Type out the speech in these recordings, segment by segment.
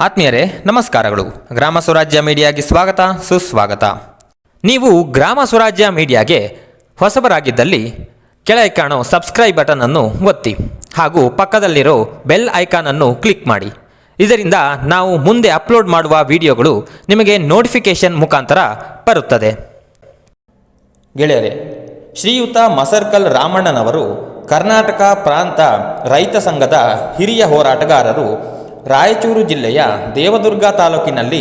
ಆತ್ಮೀಯರೇ ನಮಸ್ಕಾರಗಳು. ಗ್ರಾಮ ಸ್ವರಾಜ್ಯ ಮೀಡಿಯಾಗೆ ಸ್ವಾಗತ ಸುಸ್ವಾಗತ. ನೀವು ಗ್ರಾಮ ಸ್ವರಾಜ್ಯ ಮೀಡಿಯಾಗೆ ಹೊಸಬರಾಗಿದ್ದಲ್ಲಿ ಕೆಳಗೆ ಕಾಣೋ ಸಬ್ಸ್ಕ್ರೈಬ್ ಬಟನ್ ಅನ್ನು ಒತ್ತಿ ಹಾಗೂ ಪಕ್ಕದಲ್ಲಿರೋ ಬೆಲ್ ಐಕಾನ್ ಅನ್ನು ಕ್ಲಿಕ್ ಮಾಡಿ. ಇದರಿಂದ ನಾವು ಮುಂದೆ ಅಪ್ಲೋಡ್ ಮಾಡುವ ವಿಡಿಯೋಗಳು ನಿಮಗೆ ನೋಟಿಫಿಕೇಶನ್ ಮುಖಾಂತರ ಬರುತ್ತದೆ. ಗೆಳೆಯರೇ, ಶ್ರೀಯುತ ಮಸರ್ಕಲ್ ರಾಮಣ್ಣನವರು ಕರ್ನಾಟಕ ಪ್ರಾಂತ ರೈತ ಸಂಘದ ಹಿರಿಯ ಹೋರಾಟಗಾರರು. ರಾಯಚೂರು ಜಿಲ್ಲೆಯ ದೇವದುರ್ಗ ತಾಲೂಕಿನಲ್ಲಿ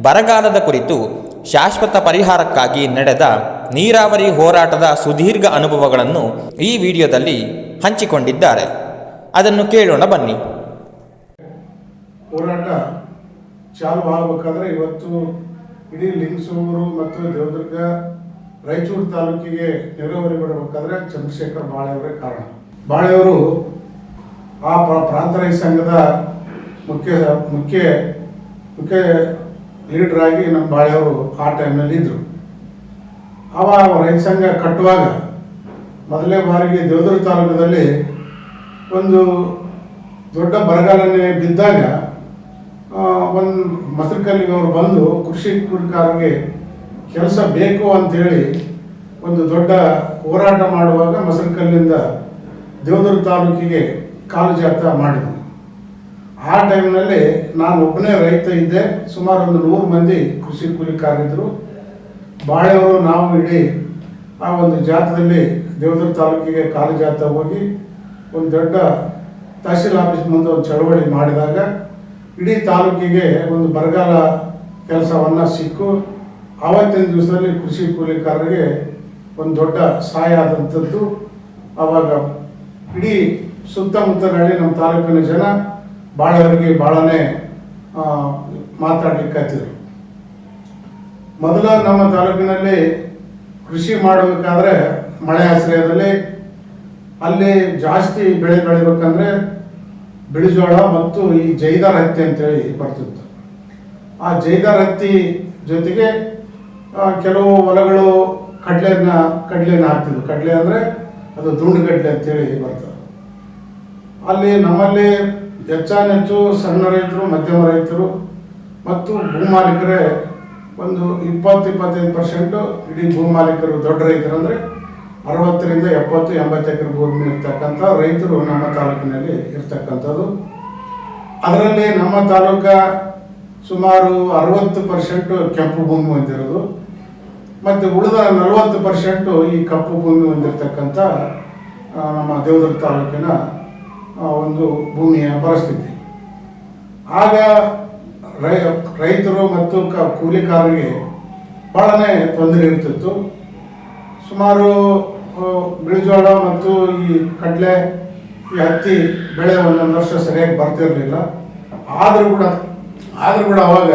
ಬರಗಾಲದ ಕುರಿತು ಶಾಶ್ವತ ಪರಿಹಾರಕ್ಕಾಗಿ ನಡೆದ ನೀರಾವರಿ ಹೋರಾಟದ ಸುದೀರ್ಘ ಅನುಭವಗಳನ್ನು ಈ ವಿಡಿಯೋದಲ್ಲಿ ಹಂಚಿಕೊಂಡಿದ್ದಾರೆ. ಅದನ್ನು ಕೇಳೋಣ ಬನ್ನಿ. ಹೋರಾಟ ಚಾಲು ಆಗಬೇಕಾದ್ರೆ ಇವತ್ತು ಇಡೀ ಲಿಂಗಸೂರು ಮತ್ತು ದೇವದುರ್ಗ ರಾಯಚೂರು ತಾಲೂಕಿಗೆ ನೀರಾವರಿ ಬರಬೇಕಾದ್ರೆ ಚಂದ್ರಶೇಖರ್ ಬಾಳೆಯವರೇ ಕಾರಣ. ಬಾಳೆಯವರು ಆ ಪ್ರಾಂತ ರೈತ ಸಂಘದ ಮುಖ್ಯ ಲೀಡರ್ ಆಗಿ ನಮ್ಮ ಬಾಳೆಯವರು ಆ ಟೈಮ್ನಲ್ಲಿ ಇದ್ದರು. ಆವಾಗ ರೈತ ಸಂಘ ಕಟ್ಟುವಾಗ ಮೊದಲೇ ಬಾರಿಗೆ ದೇವದುರ್ಗ ತಾಲೂಕದಲ್ಲಿ ಒಂದು ದೊಡ್ಡ ಬರಗಾಲನೆ ಬಿದ್ದಾಗ ಒಂದು ಮಸರಕಲ್ಲಿಗೆ ಅವರು ಬಂದು ಕೃಷಿ ಕೂಲಿಕಾರರಿಗೆ ಕೆಲಸ ಬೇಕು ಅಂಥೇಳಿ ಒಂದು ದೊಡ್ಡ ಹೋರಾಟ ಮಾಡುವಾಗ ಮಸರಕಲ್ಲಿಂದ ದೇವದುರ್ಗ ತಾಲೂಕಿಗೆ ಕಾಲು ಜಾಥಾ ಮಾಡಿದರು. ಆ ಟೈಮ್ನಲ್ಲಿ ನಾನು ಒಬ್ಬನೇ ರೈತ ಇದ್ದೆ. ಸುಮಾರು ಒಂದು 100 ಮಂದಿ ಕೃಷಿ ಕೂಲಿಕಾರರಿದ್ದರು. ಬಾಳೆಯವರು ನಾವು ಇಡೀ ಆ ಒಂದು ಜಾಥಾದಲ್ಲಿ ದೇವದುರ್ಗ ತಾಲೂಕಿಗೆ ಕಾಲು ಜಾಥಾ ಹೋಗಿ ಒಂದು ದೊಡ್ಡ ತಹಸೀಲ್ ಆಫೀಸ್ ಮುಂದೆ ಒಂದು ಚಳವಳಿ ಮಾಡಿದಾಗ ಇಡೀ ತಾಲೂಕಿಗೆ ಒಂದು ಬರಗಾಲ ಕೆಲಸವನ್ನು ಸಿಕ್ಕು ಆವತ್ತಿನ ದಿವಸದಲ್ಲಿ ಕೃಷಿ ಕೂಲಿಕಾರರಿಗೆ ಒಂದು ದೊಡ್ಡ ಸಹಾಯ ಆದಂಥದ್ದು. ಆವಾಗ ಇಡೀ ಸುತ್ತಮುತ್ತಲಲ್ಲಿ ನಮ್ಮ ತಾಲೂಕಿನ ಜನ ಬಾಳೆಯವರಿಗೆ ಭಾಳನೇ ಮಾತಾಡಲಿಕ್ಕತ್ತಿದ್ರು. ಮೊದಲ ನಮ್ಮ ತಾಲೂಕಿನಲ್ಲಿ ಕೃಷಿ ಮಾಡಬೇಕಾದ್ರೆ ಮಳೆ ಆಶ್ರಯದಲ್ಲಿ ಅಲ್ಲಿ ಜಾಸ್ತಿ ಬೆಳೆ ಬೆಳಿಬೇಕಂದ್ರೆ ಬಿಳಿಜೋಳ ಮತ್ತು ಈ ಜೈದಾರ್ ಹತ್ತಿ ಅಂತೇಳಿ ಬರ್ತಿತ್ತು. ಆ ಜೈದಾರ್ ಹತ್ತಿ ಜೊತೆಗೆ ಕೆಲವು ಹೊಲಗಳು ಕಡಲೆನ ಹಾಕ್ತಿದ್ವು. ಕಡಲೆ ಅಂದರೆ ಅದು ದುಂಡುಗಡ್ಲೆ ಅಂತೇಳಿ ಬರ್ತದೆ. ಅಲ್ಲಿ ನಮ್ಮಲ್ಲಿ ಹೆಚ್ಚಾನೆಚ್ಚು ಸಣ್ಣ ರೈತರು, ಮಧ್ಯಮ ರೈತರು ಮತ್ತು ಭೂಮಾಲೀಕರೇ ಒಂದು 20-25% ಇಡೀ ಭೂಮಾಲೀಕರು. ದೊಡ್ಡ ರೈತರು ಅಂದರೆ 60ರಿಂದ 70-80 ಎಕರೆ ಭೂಮಿ ಇರ್ತಕ್ಕಂಥ ರೈತರು ನಮ್ಮ ತಾಲೂಕಿನಲ್ಲಿ ಇರ್ತಕ್ಕಂಥದ್ದು. ಅದರಲ್ಲಿ ನಮ್ಮ ತಾಲೂಕ ಸುಮಾರು 60% ಕೆಂಪು ಭೂಮಿ ಹೊಂದಿರೋದು ಮತ್ತು ಉಳಿದ 40% ಈ ಕಪ್ಪು ಭೂಮಿ ಹೊಂದಿರತಕ್ಕಂಥ ನಮ್ಮ ದೇವದುರ್ಗ ತಾಲೂಕಿನ ಒಂದು ಭೂಮಿಯ ಪರಿಸ್ಥಿತಿ. ಆಗ ರೈತರು ಮತ್ತು ಕೂಲಿಕಾರರಿಗೆ ಭಾಳನೇ ತೊಂದರೆ ಇರ್ತಿತ್ತು. ಸುಮಾರು ಬಿಳಿಜೋಳ ಮತ್ತು ಈ ಕಡಲೆ, ಈ ಹತ್ತಿ ಬೆಳೆ ಒಂದೊಂದು ವರ್ಷ ಸರಿಯಾಗಿ ಬರ್ತಿರಲಿಲ್ಲ. ಆದರೂ ಕೂಡ ಅವಾಗ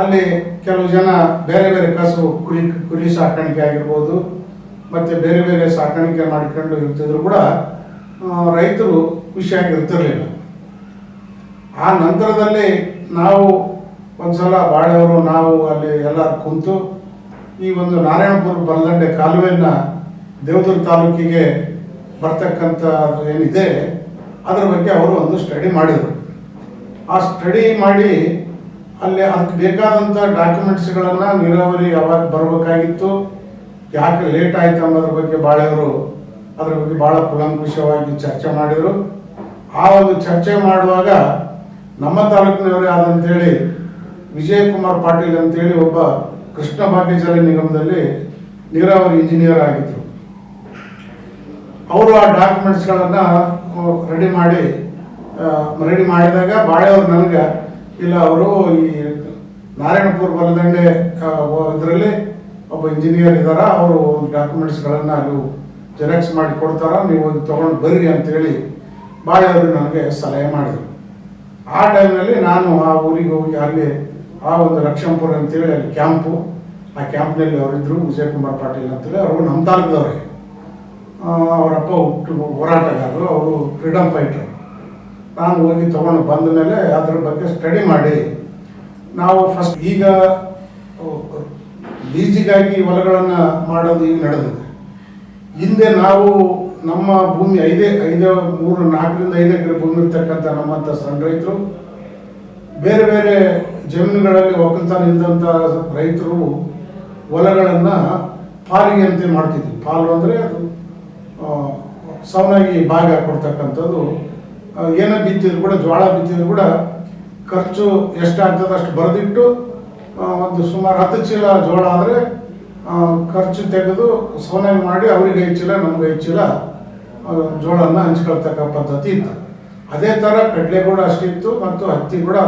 ಅಲ್ಲಿ ಕೆಲವು ಜನ ಬೇರೆ ಬೇರೆ ಕಸು ಕುರಿ ಸಾಕಾಣಿಕೆ ಆಗಿರ್ಬೋದು ಮತ್ತು ಬೇರೆ ಬೇರೆ ಸಾಕಾಣಿಕೆ ಮಾಡಿಕೊಂಡು ಇರ್ತಿದ್ರು ಕೂಡ ರೈತರು ಖುಷಿಯಾಗಿರ್ತಿರ್ಲಿಲ್ಲ. ಆ ನಂತರದಲ್ಲಿ ನಾವು ಒಂದ್ಸಲ ಬಾಳೆಯವರು ನಾವು ಅಲ್ಲಿ ಎಲ್ಲರೂ ಕುಂತು ಈ ಒಂದು ನಾರಾಯಣಪುರ ಬಲದಂಡೆ ಕಾಲುವೆಯನ್ನು ದೇವದುರ್ಗ ತಾಲೂಕಿಗೆ ಬರ್ತಕ್ಕಂಥ ಏನಿದೆ ಅದರ ಬಗ್ಗೆ ಅವರು ಒಂದು ಸ್ಟಡಿ ಮಾಡಿದರು. ಆ ಸ್ಟಡಿ ಮಾಡಿ ಅಲ್ಲಿ ಅದಕ್ಕೆ ಬೇಕಾದಂಥ ಡಾಕ್ಯುಮೆಂಟ್ಸ್ಗಳನ್ನು ನೀರಾವರಿ ಯಾವಾಗ ಬರಬೇಕಾಗಿತ್ತು, ಯಾಕೆ ಲೇಟ್ ಆಯ್ತು ಅನ್ನೋದ್ರ ಬಗ್ಗೆ ಬಾಳೆಯವರು ಅದ್ರ ಬಗ್ಗೆ ಭಾಳ ಕೂಲಂಕುಷವಾಗಿ ಚರ್ಚೆ ಮಾಡಿದರು. ಆ ಒಂದು ಚರ್ಚೆ ಮಾಡುವಾಗ ನಮ್ಮ ತಾಲೂಕಿನವರೇ ಆದಂಥೇಳಿ ವಿಜಯಕುಮಾರ್ ಪಾಟೀಲ್ ಅಂತೇಳಿ ಒಬ್ಬ ಕೃಷ್ಣ ಭಾಗ್ಯ ಜಲ ನಿಗಮದಲ್ಲಿ ನೀರಾವರಿ ಇಂಜಿನಿಯರ್ ಆಗಿದ್ದರು. ಅವರು ಆ ಡಾಕ್ಯುಮೆಂಟ್ಸ್ಗಳನ್ನು ರೆಡಿ ಮಾಡಿದಾಗ ಬಾಳೆಯವರು ನನಗೆ ಇಲ್ಲ, ಅವರು ಈ ನಾರಾಯಣಪುರ ಬಲದಂಡೆ ಇದರಲ್ಲಿ ಒಬ್ಬ ಇಂಜಿನಿಯರ್ ಇದ್ದಾರ, ಅವರು ಡಾಕ್ಯುಮೆಂಟ್ಸ್ಗಳನ್ನು ಅಲ್ಲಿ ಜೆರಾಕ್ಸ್ ಮಾಡಿ ಕೊಡ್ತಾರ, ನೀವು ತೊಗೊಂಡು ಬರ್ರಿ ಅಂತೇಳಿ ಬಾಳೆಯವರು ನನಗೆ ಸಲಹೆ ಮಾಡಿದರು. ಆ ಟೈಮ್ನಲ್ಲಿ ನಾನು ಆ ಊರಿಗೆ ಹೋಗಿ ಅಲ್ಲಿ ಆ ಒಂದು ಲಕ್ಷ್ಮಪುರ ಅಂತೇಳಿ ಅಲ್ಲಿ ಕ್ಯಾಂಪು, ಆ ಕ್ಯಾಂಪ್ನಲ್ಲಿ ಅವರಿದ್ದರು ವಿಜಯಕುಮಾರ್ ಪಾಟೀಲ್ ಅಂತೇಳಿ. ಅವರು ನಮ್ಮ ತಾಲೂಕದವ್ರಿಗೆ, ಅವರಪ್ಪ ಹೋರಾಟಗಾರರು, ಅವರು ಫ್ರೀಡಮ್ ಫೈಟರ್. ನಾನು ಹೋಗಿ ತೊಗೊಂಡು ಬಂದ ಮೇಲೆ ಅದ್ರ ಬಗ್ಗೆ ಸ್ಟಡಿ ಮಾಡಿ ನಾವು ಫಸ್ಟ್ ಈಗ ಲೀಸಿಗಾಗಿ ಹೊಲಗಳನ್ನು ಮಾಡೋದು ಈಗ ನಡೆದಿದೆ. ಹಿಂದೆ ನಾವು ನಮ್ಮ ಭೂಮಿ 4ರಿಂದ 5 ಎಕರೆ ಭೂಮಿ ಇರ್ತಕ್ಕಂಥ ನಮ್ಮಂಥ ಸಣ್ಣ ರೈತರು ಬೇರೆ ಬೇರೆ ಜಮೀನುಗಳಲ್ಲಿ ಒಕ್ಕಲ್ತನ ಇದ್ದಂಥ ರೈತರು ಹೊಲಗಳನ್ನು ಪಾಲಿಗೆಂತೆ ಮಾಡ್ತಿದ್ವಿ. ಪಾಲು ಅಂದರೆ ಅದು ಸವನಾಗಿ ಭಾಗ ಕೊಡ್ತಕ್ಕಂಥದ್ದು. ಏನೇ ಬಿತ್ತಿದ್ರು ಕೂಡ, ಜೋಳ ಬಿತ್ತಿದ್ರು ಕೂಡ ಖರ್ಚು ಎಷ್ಟಾಗ್ತದೆ ಅಷ್ಟು ಬರೆದಿಟ್ಟು ಒಂದು ಸುಮಾರು 10 ಚೀಲ ಜೋಳ ಆದರೆ ಖರ್ಚು ತೆಗೆದು ಸವನಾಗಿ ಮಾಡಿ ಅವ್ರಿಗೆ 5 ಚೀಲ ನಮ್ಗೆ 5 ಚೀಲ ಜೋಳನ ಹಂಚ್ಕೊಳ್ತಕ್ಕ ಪದ್ಧತಿ ಇತ್ತು. ಅದೇ ಥರ ಕಡಲೆ ಕೂಡ ಅಷ್ಟಿತ್ತು ಮತ್ತು ಹತ್ತಿ ಕೂಡ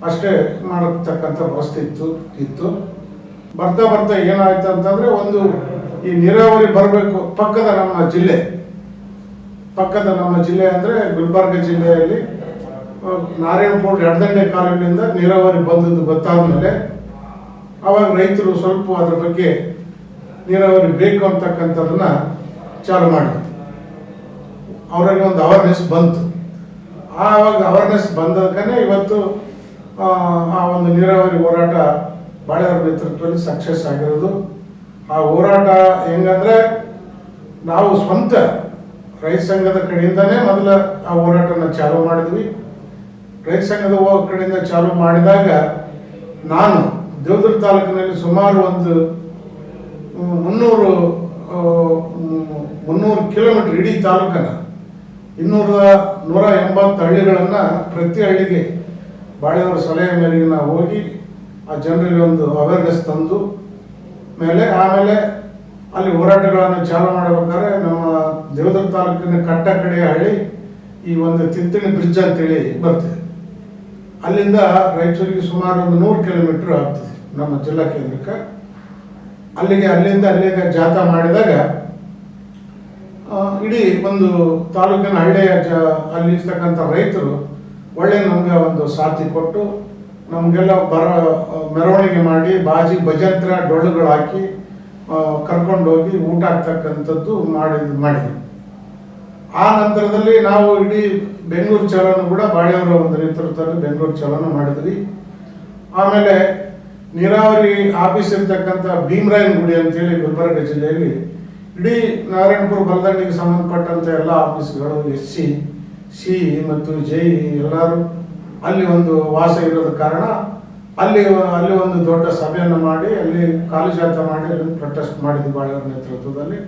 ಅಷ್ಟೇ ಮಾಡತಕ್ಕಂಥ ವ್ಯವಸ್ಥೆ ಇತ್ತು. ಬರ್ತಾ ಬರ್ತಾ ಏನಾಯ್ತು ಅಂತಂದರೆ, ಒಂದು ಈ ನೀರಾವರಿ ಬರಬೇಕು ಪಕ್ಕದ ನಮ್ಮ ಜಿಲ್ಲೆ ಅಂದರೆ ಗುಲ್ಬರ್ಗ ಜಿಲ್ಲೆಯಲ್ಲಿ ನಾರಾಯಣಪುರ ಎಡದಂಡೆ ಕಾಲುವೆಯಿಂದ ನೀರಾವರಿ ಬಂದದ್ದು ಗೊತ್ತಾದ ಮೇಲೆ ಅವಾಗ ರೈತರು ಸ್ವಲ್ಪ ಅದ್ರ ಬಗ್ಗೆ ನೀರಾವರಿ ಬೇಕು ಅಂತಕ್ಕಂಥದ್ದನ್ನ ಚಾಲು ಮಾಡಿದ್ರು. ಅವರಿಗೆ ಒಂದು ಅವೇರ್ನೆಸ್ ಬಂತು. ಆವಾಗ ಅವೇರ್ನೆಸ್ ಬಂದಕ್ಕೇ ಇವತ್ತು ಆ ಒಂದು ನೀರಾವರಿ ಹೋರಾಟ ಬಾಳೆಯವರ ನೇತೃತ್ವದಲ್ಲಿ ಸಕ್ಸಸ್ ಆಗಿರೋದು. ಆ ಹೋರಾಟ ಹೆಂಗಂದ್ರೆ, ನಾವು ಸ್ವಂತ ರೈತ ಸಂಘದ ಕಡೆಯಿಂದನೇ ಮೊದಲ ಆ ಹೋರಾಟನ ಚಾಲು ಮಾಡಿದ್ವಿ. ರೈತ ಸಂಘದ ಕಡೆಯಿಂದ ಚಾಲು ಮಾಡಿದಾಗ ನಾನು ದೇವದುರ್ಗ ತಾಲೂಕಿನಲ್ಲಿ ಸುಮಾರು ಒಂದು 300 ಕಿಲೋಮೀಟರ್ ಇಡೀ ತಾಲೂಕನ್ನು 180 ಹಳ್ಳಿಗಳನ್ನು ಪ್ರತಿ ಹಳ್ಳಿಗೆ ಬಾಳೆಯವರ ಸಲಹೆ ಮೇರೆಗೆ ನಾವು ಹೋಗಿ ಆ ಜನರಿಗೆ ಒಂದು ಅವೇರ್ನೆಸ್ ತಂದು ಆಮೇಲೆ ಅಲ್ಲಿ ಹೋರಾಟಗಳನ್ನು ಚಾಲು ಮಾಡಬೇಕಾದ್ರೆ ನಮ್ಮ ದೇವದುರ್ಗ ತಾಲೂಕಿನ ಕಟ್ಟ ಕಡೆಯ ಹಳ್ಳಿ ಈ ಒಂದು ತಿಂತಿಣಿ ಬ್ರಿಡ್ಜ್ ಅಂತೇಳಿ ಬರ್ತದೆ. ಅಲ್ಲಿಂದ ರಾಯಚೂರಿಗೆ ಸುಮಾರು ಒಂದು 100 ಕಿಲೋಮೀಟರ್ ಆಗ್ತದೆ ನಮ್ಮ ಜಿಲ್ಲಾ ಕೇಂದ್ರಕ್ಕೆ. ಅಲ್ಲಿಗೆ ಜಾಥಾ ಮಾಡಿದಾಗ ಇಡೀ ಒಂದು ತಾಲೂಕಿನ ಹಳ್ಳಿಯ ಅಲ್ಲಿರ್ತಕ್ಕಂಥ ರೈತರು ಒಳ್ಳೆ ನಮ್ಗೆ ಒಂದು ಸಾಥಿ ಕೊಟ್ಟು ನಮಗೆಲ್ಲ ಮೆರವಣಿಗೆ ಮಾಡಿ ಬಾಜಿ ಭಜಂತ್ರ ಡೊಳ್ಳುಗಳು ಹಾಕಿ ಕರ್ಕೊಂಡೋಗಿ ಊಟ ಆಗ್ತಕ್ಕಂಥದ್ದು ಮಾಡಿದ್ವಿ. ಆ ನಂತರದಲ್ಲಿ ನಾವು ಇಡೀ ಬೆಂಗಳೂರು ಚಲನ ಕೂಡ ಬಾಳೆಯವರ ಒಂದು ನೇತೃತ್ವದಲ್ಲಿ ಬೆಂಗಳೂರು ಚಲನ ಮಾಡಿದ್ವಿ. ಆಮೇಲೆ ನೀರಾವರಿ ಆಫೀಸ್ ಇರ್ತಕ್ಕಂಥ ಭೀಮರಾಯನ ಗುಡಿ ಅಂತೇಳಿ ಗುಲ್ಬರ್ಗ ಜಿಲ್ಲೆಯಲ್ಲಿ ಇಡೀ ನಾರಾಯಣಪುರ ಬಲದಂಡಿಗೆ ಸಂಬಂಧಪಟ್ಟಂಥ ಎಲ್ಲ ಆಫೀಸ್ಗಳು SC, CE ಮತ್ತು JE ಎಲ್ಲರೂ ಅಲ್ಲಿ ಒಂದು ವಾಸ ಇರೋದ ಕಾರಣ ಅಲ್ಲಿ ಒಂದು ದೊಡ್ಡ ಸಭೆಯನ್ನು ಮಾಡಿ ಅಲ್ಲಿ ಕಾಲು ಜಾಥಾ ಮಾಡಿ ಅಲ್ಲಿ ಪ್ರೊಟೆಸ್ಟ್ ಮಾಡಿದ್ವಿ ಬಾಳೆಯವರ ನೇತೃತ್ವದಲ್ಲಿ.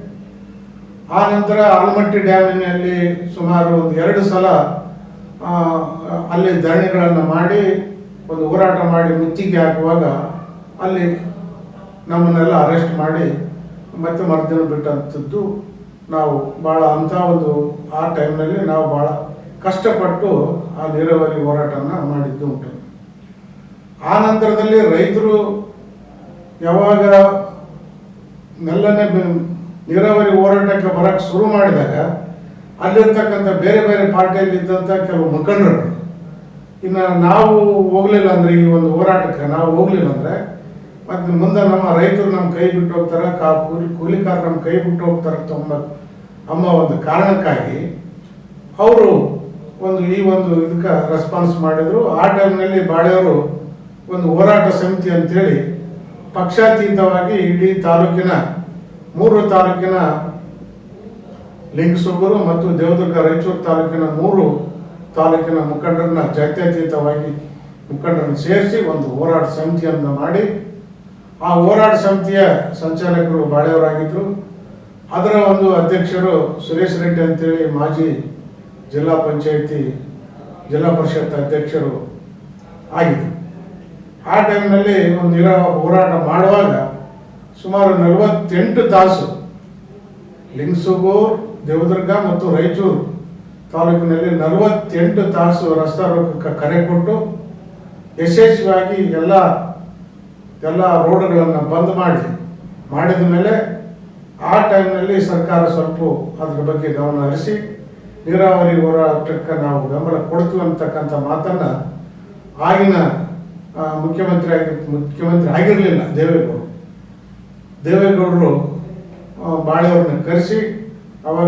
ಆ ನಂತರ ಆಲಮಟ್ಟಿ ಡ್ಯಾಮಿನಲ್ಲಿ ಸುಮಾರು ಒಂದು 2 ಸಲ ಅಲ್ಲಿ ಧರಣಿಗಳನ್ನು ಮಾಡಿ ಒಂದು ಹೋರಾಟ ಮಾಡಿ ಮುತ್ತಿಗೆ ಹಾಕುವಾಗ ಅಲ್ಲಿ ನಮ್ಮನ್ನೆಲ್ಲ ಅರೆಸ್ಟ್ ಮಾಡಿ ಮತ್ತೆ ಮರುದಿನ ಬಿಟ್ಟಂಥದ್ದು. ನಾವು ಭಾಳ ಅಂಥ ಒಂದು ಆ ಟೈಮ್ನಲ್ಲಿ ನಾವು ಭಾಳ ಕಷ್ಟಪಟ್ಟು ಆ ನೀರಾವರಿ ಹೋರಾಟನ ಮಾಡಿದ್ದು ಉಂಟು. ಆ ನಂತರದಲ್ಲಿ ರೈತರು ಯಾವಾಗ ಮೆಲ್ಲನೆ ನೀರಾವರಿ ಹೋರಾಟಕ್ಕೆ ಬರಕ್ಕೆ ಶುರು ಮಾಡಿದಾಗ ಅಲ್ಲಿರ್ತಕ್ಕಂಥ ಬೇರೆ ಬೇರೆ ಪಾರ್ಟಿಯಲ್ಲಿ ಇದ್ದಂಥ ಕೆಲವು ಮುಖಂಡರು ಇನ್ನು ನಾವು ಹೋಗ್ಲಿಲ್ಲ ಅಂದರೆ, ಈ ಒಂದು ಹೋರಾಟಕ್ಕೆ ನಾವು ಹೋಗ್ಲಿಲ್ಲ ಅಂದರೆ ಮತ್ತು ಮುಂದೆ ನಮ್ಮ ರೈತರು ನಮ್ಮ ಕೈ ಬಿಟ್ಟು ಹೋಗ್ತಾರೆ, ಕೂಲಿಕಾರರು ನಮ್ಮ ಕೈ ಬಿಟ್ಟು ಹೋಗ್ತಾರೆ ಎಂಬ ಒಂದು ಕಾರಣಕ್ಕಾಗಿ ಅವರು ಈ ಒಂದು ಇದಕ್ಕೆ ರೆಸ್ಪಾನ್ಸ್ ಮಾಡಿದರು. ಆ ಟೈಮ್ನಲ್ಲಿ ಬಾಳೆಯವರು ಒಂದು ಹೋರಾಟ ಸಮಿತಿ ಅಂತೇಳಿ ಪಕ್ಷಾತೀತವಾಗಿ ಇಡೀ ತಾಲೂಕಿನ 3 ತಾಲೂಕಿನ ಲಿಂಗಸೂಗೂರು ಮತ್ತು ದೇವದುರ್ಗ ರಾಯಚೂರು ತಾಲೂಕಿನ 3 ತಾಲೂಕಿನ ಮುಖಂಡರನ್ನ ಜಾತ್ಯತೀತವಾಗಿ ಮುಖಂಡರನ್ನು ಸೇರಿಸಿ ಒಂದು ಹೋರಾಟ ಸಮಿತಿಯನ್ನು ಮಾಡಿ ಆ ಹೋರಾಟ ಸಮಿತಿಯ ಸಂಚಾಲಕರು ಬಾಳೆಯವರಾಗಿದ್ದರು. ಅದರ ಒಂದು ಅಧ್ಯಕ್ಷರು ಸುರೇಶ್ ರೆಡ್ಡಿ ಅಂತೇಳಿ ಮಾಜಿ ಜಿಲ್ಲಾ ಪರಿಷತ್ ಅಧ್ಯಕ್ಷರು ಆಗಿದ್ದರು. ಆ ಟೈಮ್ನಲ್ಲಿ ಒಂದು ಹೋರಾಟ ಮಾಡುವಾಗ ಸುಮಾರು 48 ತಾಸು ಲಿಂಗಸೂಗೂರು, ದೇವದುರ್ಗ ಮತ್ತು ರಾಯಚೂರು ತಾಲೂಕಿನಲ್ಲಿ 48 ತಾಸು ರಸ್ತಾ ರೋಕಕ್ಕೆ ಕರೆ ಕೊಟ್ಟು ಯಶಸ್ವಿಯಾಗಿ ಎಲ್ಲ ರೋಡ್ಗಳನ್ನು ಬಂದ್ ಮಾಡಿದ ಮೇಲೆ ಆ ಟೈಮ್ನಲ್ಲಿ ಸರ್ಕಾರ ಸ್ವಲ್ಪ ಅದ್ರ ಬಗ್ಗೆ ಗಮನ ಹರಿಸಿ ನೀರಾವರಿ ಹೋರಾಟಕ್ಕೆ ನಾವು ಬೆಂಬಲ ಕೊಡ್ತೀವಿ ಅಂತಕ್ಕಂಥ ಮಾತನ್ನು ಆಗಿನ ಮುಖ್ಯಮಂತ್ರಿ ಆಗಿರಲಿಲ್ಲ ದೇವೇಗೌಡರು ಬಾಳೆಯವ್ರನ್ನ ಕರೆಸಿ ಅವಾಗ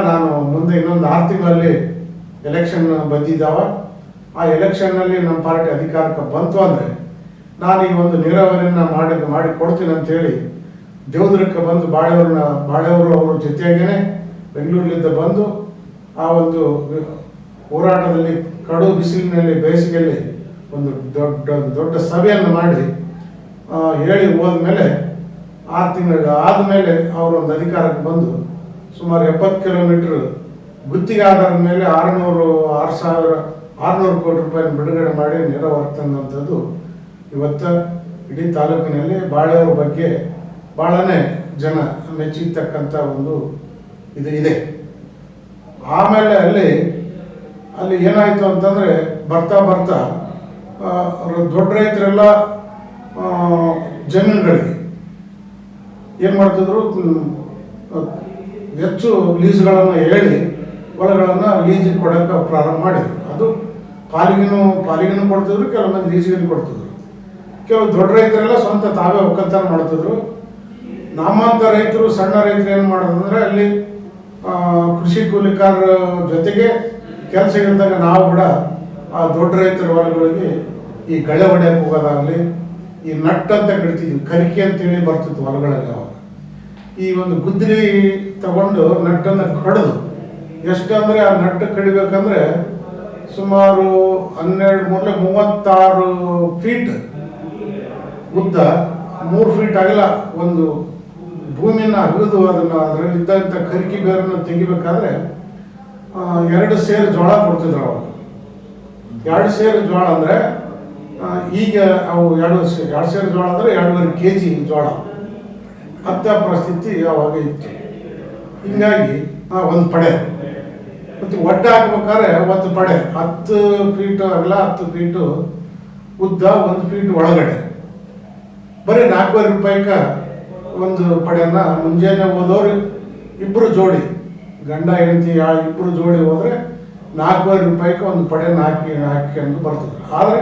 ನಾನು ಮುಂದೆ ಇನ್ನೊಂದು 6 ತಿಂಗಳಲ್ಲಿ ಎಲೆಕ್ಷನ್ ಬಂದಿದ್ದಾವ, ಆ ಎಲೆಕ್ಷನ್ನಲ್ಲಿ ನಮ್ಮ ಪಾರ್ಟಿ ಅಧಿಕಾರಕ್ಕೆ ಬಂತು ಅಂದರೆ ನಾನು ಈ ಒಂದು ನೀರಾವರಿಯನ್ನು ಮಾಡಿ ಕೊಡ್ತೀನಿ ಅಂತೇಳಿ ದೇವದುರ್ಗಕ್ಕೆ ಬಂದು ಬಾಳೆಯವರು ಅವ್ರ ಜೊತೆಗೇನೆ ಬೆಂಗಳೂರಿನಿಂದ ಬಂದು ಆ ಒಂದು ಹೋರಾಟದಲ್ಲಿ ಕಡು ಬಿಸಿಲಿನಲ್ಲಿ ಬೇಸಿಗೆಯಲ್ಲಿ ಒಂದು ದೊಡ್ಡ ಸಭೆಯನ್ನು ಮಾಡಿ ಹೇಳಿ ಹೋದ್ಮೇಲೆ 6 ತಿಂಗಳು ಆದಮೇಲೆ ಅವರೊಂದು ಅಧಿಕಾರಕ್ಕೆ ಬಂದು ಸುಮಾರು 70 ಕಿಲೋಮೀಟರ್ ಗುತ್ತಿಗೆ ಆಧಾರದ ಮೇಲೆ 6,600 ಕೋಟಿ ರೂಪಾಯಿ ಬಿಡುಗಡೆ ಮಾಡಿ ನೀರಾವರಿ ತಂದಂಥದ್ದು ಇವತ್ತು ಇಡೀ ತಾಲೂಕಿನಲ್ಲಿ ಬಾಳೆಯವರ ಬಗ್ಗೆ ಭಾಳನೇ ಜನ ಮೆಚ್ಚಿರ್ತಕ್ಕಂಥ ಒಂದು ಇದು ಇದೆ. ಆಮೇಲೆ ಅಲ್ಲಿ ಏನಾಯಿತು ಅಂತಂದರೆ ಬರ್ತಾ ದೊಡ್ಡ ರೈತರೆಲ್ಲ ಜಮೀನುಗಳಿಗೆ ಏನು ಮಾಡ್ತಿದ್ರು, ಹೆಚ್ಚು ಲೀಸ್ಗಳನ್ನು ಹೇಳಿ ಹೊಲಗಳನ್ನು ಲೀಸಿಗೆ ಕೊಡೋಕ್ಕೆ ಪ್ರಾರಂಭ ಮಾಡಿದರು. ಅದು ಪಾಲಿಗೆನೂ ಕೊಡ್ತಿದ್ರು, ಕೆಲವು ಮಂದಿ ಲೀಸಿಗೆ ಕೊಡ್ತಿದ್ರು. ಕೆಲವು ದೊಡ್ಡ ರೈತರೆಲ್ಲ ಸ್ವಂತ ತಾವೇ ಒಕ್ಕಲ್ತನ ಮಾಡ್ತಿದ್ರು. ನಮ್ಮಂಥ ರೈತರು, ಸಣ್ಣ ರೈತರು ಏನು ಮಾಡೋದಂದ್ರೆ ಅಲ್ಲಿ ಕೃಷಿ ಕೂಲಿಕಾರರ ಜೊತೆಗೆ ಕೆಲಸ ಇದ್ದಾಗ ನಾವು ಕೂಡ ಆ ದೊಡ್ಡ ರೈತರ ಹೊಲಗಳಿಗೆ ಈ ಗಳೆ ಹೊಡೆಯಕ್ಕೆ ಹೋಗೋದಾಗಲಿ, ಈ ನಟ್ ಅಂತ ಕರಿತಿದ್ವಿ, ಕರಿಕೆ ಅಂತೇಳಿ ಬರ್ತಿತ್ತು ಹೊಲಗಳಲ್ಲಿ. ಅವಾಗ ಈ ಒಂದು ಗುದ್ದಲಿ ತಗೊಂಡು ನಟ್ಟನ್ನು ಕಡಿದು, ಎಷ್ಟು ಅಂದರೆ ಆ ನಟ್ಟು ಕಡಿಬೇಕಂದ್ರೆ ಸುಮಾರು 36 ಫೀಟ್ ಉದ್ದ, 3 ಫೀಟ್ ಅಗಲ ಒಂದು ಭೂಮಿನ ಅಗದು ಅದರಲ್ಲಿದ್ದಂಥ ಕರಿಕೆ ಬೇರನ್ನು ತೆಗಿಬೇಕಾದ್ರೆ 2 ಸೇರು ಜೋಳ ಕೊಡ್ತಿದ್ರು ಅವಾಗ. 2 ಸೇರು ಜೋಳ ಅಂದರೆ ಈಗ ಅವು 2 ಸೇರು ಜೋಳ ಅಂದರೆ 2.5 kg ಜೋಳ ಅಂತ ಪರಿಸ್ಥಿತಿ ಅವಾಗ ಇತ್ತು. ಹೀಗಾಗಿ ಒಂದು ಪಡೆ ಮತ್ತು ಒಡ್ಡೆ ಹಾಕ್ಬೇಕಾದ್ರೆ ಒಂದು ಪಡೆ 10 ಫೀಟ್ ಅಗಲ, 10 ಫೀಟು ಉದ್ದ, 1 ಫೀಟ್ ಒಳಗಡೆ, ಬರೀ 4,000 ರೂಪಾಯಿಗೆ ಒಂದು ಪಡೆಯನ್ನು ಮುಂಜಾನೆ ಹೋದವ್ರು ಇಬ್ಬರು ಜೋಡಿ, ಗಂಡ ಹೆಂಡತಿ ಇಬ್ಬರು ಜೋಡಿ ಹೋದರೆ 4,000 ರೂಪಾಯಿಗೆ ಒಂದು ಪಡೆಯನ್ನು ಹಾಕಿಕೊಂಡು ಬರ್ತಿದ್ರು. ಆದರೆ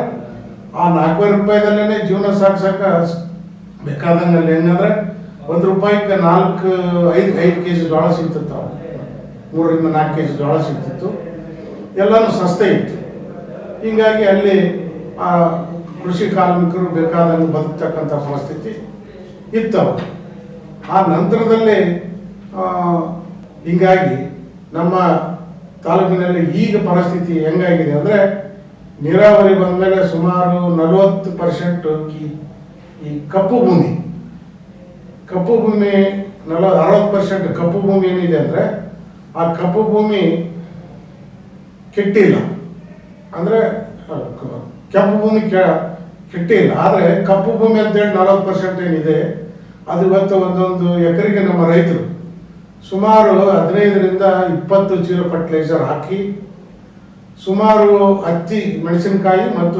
ಆ 4,000 ರೂಪಾಯಿದಲ್ಲೇ ಜೀವನ ಸಾಗಿಸೋಕೆ ಬೇಕಾದಂಗೆ ಹೆಂಗಂದ್ರೆ 1 ರೂಪಾಯಿಗೆ 5 kg ಜೋಳ ಸಿಗ್ತಿತ್ತು. 3 ರಿಂದ 4 kg ಜೋಳ ಸಿಗ್ತಿತ್ತು. ಎಲ್ಲನೂ ಸಸ್ತೆ ಇತ್ತು. ಹೀಗಾಗಿ ಅಲ್ಲಿ ಆ ಕೃಷಿ ಕಾರ್ಮಿಕರು ಬೇಕಾದಂಗೆ ಬದುಕ್ತಕ್ಕಂಥ ಪರಿಸ್ಥಿತಿ ಇತ್ತವು. ಆ ನಂತರದಲ್ಲಿ ಹೀಗಾಗಿ ನಮ್ಮ ತಾಲೂಕಿನಲ್ಲಿ ಈಗ ಪರಿಸ್ಥಿತಿ ಹೆಂಗಾಗಿದೆ ಅಂದರೆ, ನೀರಾವರಿ ಬಂದ ಮೇಲೆ ಸುಮಾರು 40% ಈ ಕಪ್ಪು ಭೂಮಿ 60% ಕಪ್ಪು ಭೂಮಿ ಏನಿದೆ ಅಂದರೆ, ಆ ಕಪ್ಪು ಭೂಮಿ ಕೆಟ್ಟಿಲ್ಲ. ಅಂದರೆ ಕೆಂಪು ಭೂಮಿ ಕೆಟ್ಟಿಲ್ಲ, ಆದರೆ ಕಪ್ಪು ಭೂಮಿ ಅಂತೇಳಿ 40% ಏನಿದೆ ಅದು ಇವತ್ತು ಒಂದೊಂದು ಎಕರೆಗೆ ನಮ್ಮ ರೈತರು ಸುಮಾರು 15 ರಿಂದ 20 ಚೀಲ ಫರ್ಟಿಲೈಸರ್ ಹಾಕಿ ಸುಮಾರು ಹತ್ತಿ, ಮೆಣಸಿನಕಾಯಿ ಮತ್ತು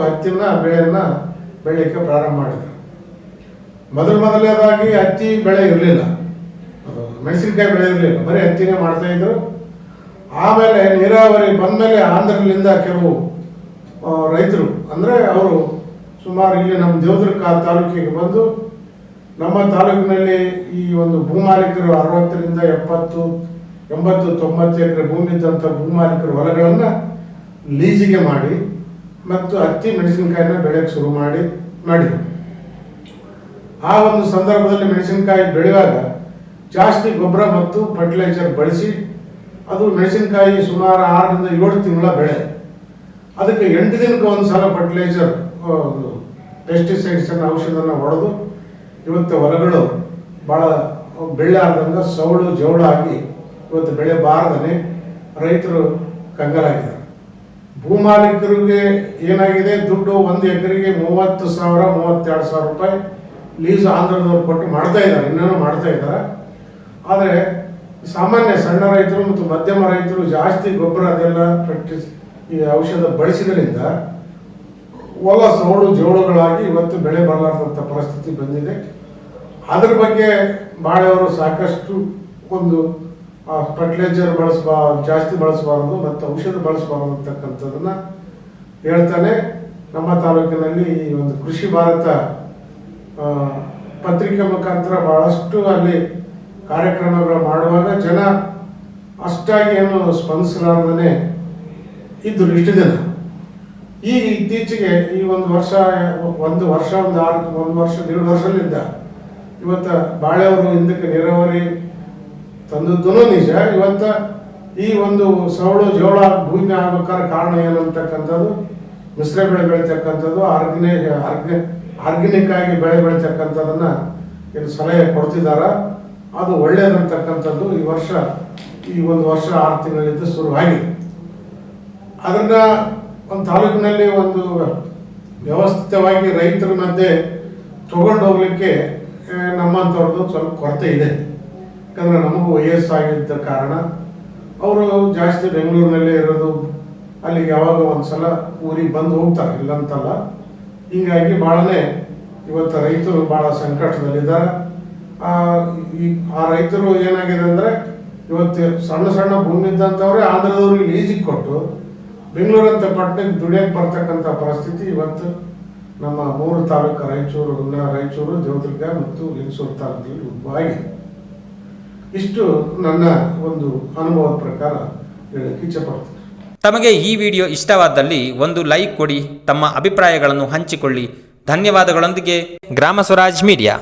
ಬೆಳೆಯನ್ನು ಬೆಳೆಯಕ್ಕೆ ಪ್ರಾರಂಭ ಮಾಡಿದರು. ಮೊದಲನೇದಾಗಿ ಹತ್ತಿ ಬೆಳೆ ಇರಲಿಲ್ಲ, ಮೆಣಸಿನಕಾಯಿ ಬೆಳೆ ಇರಲಿಲ್ಲ, ಬರೀ ಹತ್ತಿನೇ ಮಾಡ್ತಾ ಇದ್ರು. ಆಮೇಲೆ ನೀರಾವರಿ ಬಂದಮೇಲೆ ಆಂಧ್ರದಿಂದ ಕೆಲವು ರೈತರು ಅಂದರೆ ಅವರು ಸುಮಾರು ಇಲ್ಲಿ ನಮ್ಮ ದೇವದುರ್ಗ ತಾಲೂಕಿಗೆ ಬಂದು, ನಮ್ಮ ತಾಲೂಕಿನಲ್ಲಿ ಈ ಒಂದು ಭೂಮಾಲೀಕರು 60 ರಿಂದ 70, 80, 90 ಎಕರೆ ಭೂಮಿ ಇದ್ದಂಥ ಭೂಮಾಲೀಕರು ಹೊಲಗಳನ್ನು ಲೀಸಿಗೆ ಮಾಡಿ ಮತ್ತು ಹತ್ತಿ, ಮೆಣಸಿನಕಾಯಿನ ಬೆಳೆಯಕ್ಕೆ ಶುರು ಮಾಡಿದರು. ಆ ಒಂದು ಸಂದರ್ಭದಲ್ಲಿ ಮೆಣಸಿನಕಾಯಿ ಬೆಳೆಯುವಾಗ ಜಾಸ್ತಿ ಗೊಬ್ಬರ ಮತ್ತು ಫರ್ಟಿಲೈಸರ್ ಬಳಸಿ, ಅದು ಮೆಣಸಿನಕಾಯಿ ಸುಮಾರು 6 ರಿಂದ 7 ತಿಂಗಳ ಬೆಳೆ. ಅದಕ್ಕೆ 8 ದಿನಕ್ಕೆ ಒಂದು ಸಲ ಫರ್ಟಿಲೈಸರ್, ಪೆಸ್ಟಿಸೈಡ್ಸನ್ನು, ಔಷಧನ ಹೊಡೆದು ಇವತ್ತು ಹೊಲಗಳು ಭಾಳ ಬೆಳ್ಳಾರ್ದಂಗೆ ಸೌಳು ಜೌಳ ಆಗಿ ಇವತ್ತು ಬೆಳೆ ಬಾರದೇ ರೈತರು ಕಂಗಾಲಾಗಿದ್ದಾರೆ. ಭೂಮಾಲೀಕರಿಗೆ ಏನಾಗಿದೆ, ದುಡ್ಡು 1 ಎಕರೆಗೆ 30,000, 32,000 ರೂಪಾಯಿ ಲೀಸ್ ಆಂಧ್ರದವ್ರು ಕೊಟ್ಟು ಮಾಡ್ತಾ ಇದ್ದಾರೆ, ಇನ್ನೂ ಮಾಡ್ತಾ ಇದ್ದಾರೆ. ಆದರೆ ಸಾಮಾನ್ಯ ಸಣ್ಣ ರೈತರು ಮತ್ತು ಮಧ್ಯಮ ರೈತರು ಜಾಸ್ತಿ ಗೊಬ್ಬರ ಅದೆಲ್ಲ ಈ ಔಷಧ ಬಳಸಿದ್ರಿಂದ ಹೊಲ ಸೌಳು ಜೋಳುಗಳಾಗಿ ಇವತ್ತು ಬೆಳೆ ಬರಲಾರ್ದಂಥ ಪರಿಸ್ಥಿತಿ ಬಂದಿದೆ. ಅದ್ರ ಬಗ್ಗೆ ಬಾಳೆಯವರು ಸಾಕಷ್ಟು ಒಂದು ಫರ್ಟಿಲೈಸರ್ ಜಾಸ್ತಿ ಬಳಸಬಾರದು ಮತ್ತು ಔಷಧ ಬಳಸಬಾರದು ಅಂತಕ್ಕಂಥದ್ದನ್ನು ಹೇಳ್ತಾನೆ. ನಮ್ಮ ತಾಲೂಕಿನಲ್ಲಿ ಈ ಒಂದು ಕೃಷಿ ಭಾರತ ಪತ್ರಿಕೆ ಮುಖಾಂತರ ಭಾಳಷ್ಟು ಅಲ್ಲಿ ಕಾರ್ಯಕ್ರಮಗಳು ಮಾಡುವಾಗ ಜನ ಅಷ್ಟಾಗಿ ಏನು ಸ್ಪಂದಿಸಲಾರದೇ ಇದ್ದರು ಇಷ್ಟು ದಿನ. ಈಗ ಇತ್ತೀಚೆಗೆ ಈ ಒಂದು ವರ್ಷ 1 ವರ್ಷ 1.5 ವರ್ಷದಿಂದ ಇವತ್ತು ಬಾಳೆಯವರು ಹಿಂದಕ್ಕೆ ನೀರಾವರಿ ತಂದದ್ದು ನಿಜ. ಇವತ್ತು ಈ ಒಂದು ಸವಳು ಜೋಳ ಭೂಮಿ ಆಗ್ಬೇಕಾದ್ರೆ ಕಾರಣ ಏನಂತಕ್ಕಂಥದ್ದು ಮಿಶ್ರ ಬೆಳೆ ಬೆಳಿತಕ್ಕಂಥದ್ದು ಆರ್ಗ್ಯಾನಿಕ್ ಆಗಿ ಬೆಳೆ ಬೆಳಿತಕ್ಕಂಥದ್ದನ್ನ ಏನು ಸಲಹೆ ಕೊಡ್ತಿದಾರ ಅದು ಒಳ್ಳೇದಂತಕ್ಕಂಥದ್ದು ಈ ಒಂದು ವರ್ಷ 6 ತಿಂಗಳಿಂದ ಶುರುವಾಗಿದೆ. ಅದನ್ನ ಒಂದು ತಾಲೂಕಿನಲ್ಲಿ ಒಂದು ವ್ಯವಸ್ಥಿತವಾಗಿ ರೈತರ ಮಧ್ಯೆ ತಗೊಂಡು ಹೋಗ್ಲಿಕ್ಕೆ ನಮ್ಮಂಥವ್ರದ್ದು ಸ್ವಲ್ಪ ಕೊರತೆ ಇದೆ. ಯಾಕಂದ್ರೆ ನಮಗೂ ವಯಸ್ಸಾಗಿದ್ದ ಕಾರಣ ಅವರು ಜಾಸ್ತಿ ಬೆಂಗಳೂರಿನಲ್ಲೇ ಇರೋದು, ಅಲ್ಲಿಗೆ ಯಾವಾಗ ಒಂದ್ಸಲ ಊರಿಗೆ ಬಂದು ಹೋಗ್ತಾರೆ, ಇಲ್ಲಂತಲ್ಲ. ಹೀಗಾಗಿ ಭಾಳನೇ ಇವತ್ತು ರೈತರು ಭಾಳ ಸಂಕಟದಲ್ಲಿದ್ದಾರೆ. ಆ ರೈತರು ಏನಾಗಿದೆ ಅಂದರೆ ಇವತ್ತು ಸಣ್ಣ ಸಣ್ಣ ಭೂಮಿ ಇದ್ದಂಥವ್ರೆ ಆಂಧ್ರದವ್ರಿಗೆ ಲೀಸಿಗೆ ಕೊಟ್ಟು ಬೆಂಗಳೂರಂತ ಪಟ್ಟಣಕ್ಕೆ ದುಡಿಯಕ್ಕೆ ಬರ್ತಕ್ಕಂಥ ಪರಿಸ್ಥಿತಿ ಇವತ್ತು ನಮ್ಮ 3 ತಾಲೂಕು ರಾಯಚೂರು, ದೇವದುರ್ಗ ಮತ್ತು ಲಿಂಗಸೂರು ತಾಲೂಕಲ್ಲಿ ಉದ್ಭವ ಆಗಿದೆ. ಇಷ್ಟು ನನ್ನ ಒಂದು ಅನುಭವದ ಪ್ರಕಾರ ಹೇಳಕ್ಕೆ ಇಚ್ಛೆಪಡ್ತೀನಿ. ತಮಗೆ ಈ ವಿಡಿಯೋ ಇಷ್ಟವಾದಲ್ಲಿ ಒಂದು ಲೈಕ್ ಕೊಡಿ, ತಮ್ಮ ಅಭಿಪ್ರಾಯಗಳನ್ನು ಹಂಚಿಕೊಳ್ಳಿ. ಧನ್ಯವಾದಗಳೊಂದಿಗೆ ಗ್ರಾಮ ಸ್ವರಾಜ್ ಮೀಡಿಯಾ.